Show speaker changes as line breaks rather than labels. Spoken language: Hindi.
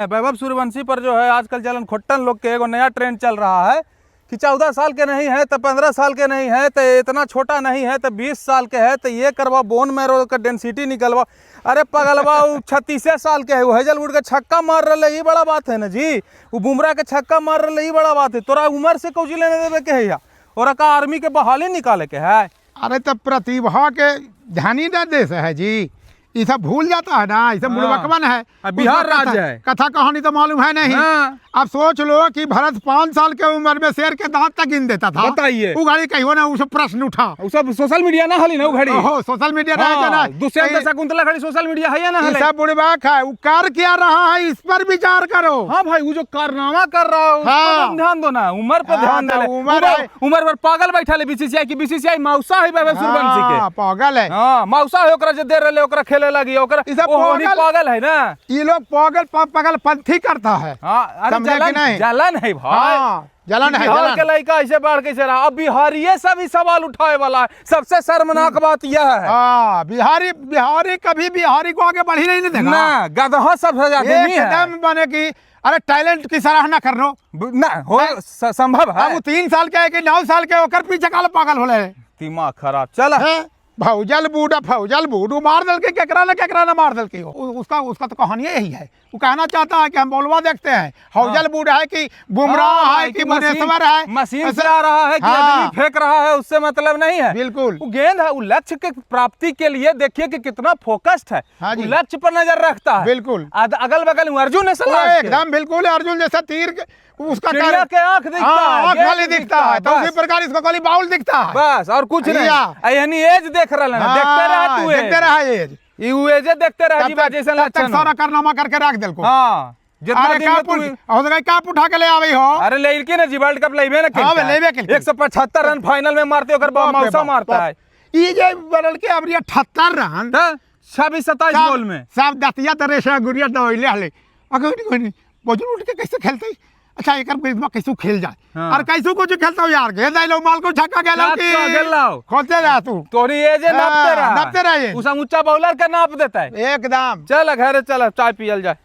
वैभव सूर्यवंशी पर जो है आजकल चलन खोट्टन लोग के एगो नया ट्रेंड चल रहा है कि 14 साल के नहीं है तो 15 साल के नहीं है तो इतना छोटा नहीं है तो 20 साल के है तो ये करवा, बोन मैरो का डेंसिटी निकलवा। अरे पगलवा 36 साल के है, वो हेजलवुड का छक्का मार रहे, ये बड़ा बात है ना जी। वो बुमराह के छक्का मार रहे, ये बड़ा बात है। तोरा उम्र से कौची लेने देवे के है या और का आर्मी के बहाली निकाले के है।
अरे तब प्रतिभा के ध्यान ही न देश है जी, ये सब भूल जाता है ना, ये सब बुड़बकवन है।
बिहार राज्य है,
कथा कहानी तो मालूम है नहीं। अब सोच लो कि भरत 5 साल के उम्र में शेर के दांत तक गिन देता था।
बताइए
वो घड़ी कहीं ना उस प्रश्न उठा,
वो सब सोशल मीडिया ना हली ना वो घड़ी।
ओहो सोशल मीडिया ना
दुष्यंत शकुंतला घड़ी सोशल मीडिया है ना,
सब बुड़बक है। वो कर क्या रहा है इस पर विचार करो।
हाँ भाई, वो जो कारनामा कर रहा है
हाँ।
ध्यान दो ना, उम्र पर ध्यान दे। उम्र पर पागल बैठा ले बीसीसीआई की, बीसीसीआई मौसा है वैभव सूर्यवंशी के,
पागल है।
हां मौसा है, ओकरा जे दे रहले ओकरा खेले लगी, ओकरा पागल है ना।
ये लोग पागल पंथी करता है।
जलन है भाई,
जलन है।
बिहार के लड़का ऐसे बाढ़ कैसे रहा। अब बिहारी सभी सवाल उठाए वाला है। सबसे शर्मनाक बात यह है,
हाँ बिहारी कभी बिहारी को आगे बढ़ी नहीं देगा
ना। गधा सब
एकदम बने की, अरे टैलेंट की सराहना कर लो
ना हो संभव है।
अब 3 साल के है कि 9 साल के होकर पीछे काल पागल हो रहे,
दिमाग खराब। चल
फौजल बूढ़ मार दल के केकरा ने मार दल के। उसका तो कहानी यही है। वो कहना चाहता है कि हम बॉलवा देखते हैं, हौजल बूढ़ है कि बुमराह है कि मुनेश्वर है,
मशीन से आ रहा है कि आदमी फेंक रहा है, उससे मतलब नहीं है।
बिल्कुल
वो गेंद है, वो लक्ष्य के प्राप्ति के लिए देखिए कि कितना फोकस्ड है। वो लक्ष्य पर नजर रखता है।
बिल्कुल
अगल बगल अर्जुन
एकदम बिल्कुल अर्जुन जैसा तीर उसका
चिड़िया के आंख दिखता है,
आंख वाली दिखता है, तो उसी प्रकार इसको खाली बाउल दिखता है
बस, और कुछ नहीं। यानी एज देख रहा है, देखते रहा तू,
देखते रहा एज,
यू एजे देखते रहा जीवा जैसा लक्षण
सारा कारनामा करके रख देल को।
हां जितना
कप उठा के ले आवे हो।
अरे ले के ना जी, वर्ल्ड कप लेबे ना के।
हां लेबे के
175 रन फाइनल में मारते, ओकर मौसा मारता है।
ई जे बनल के अब 78 रन
26-27 बॉल में
सब दतिया तरेशा गुड़िया दौइले हले। अगर कोई बॉल उठ के कैसे खेलते। अच्छा एक कैसे खेल जाए और कैसे कुछ खेलता हूँ यार, गेंद आइलो माल को छक्का गेलाओ खोलते रहा तू,
तोरी एज नापते रहा
ये
उस ऊंचा बॉलर का नाप देता है
एकदम।
चल घर चल चाय पियल जाए।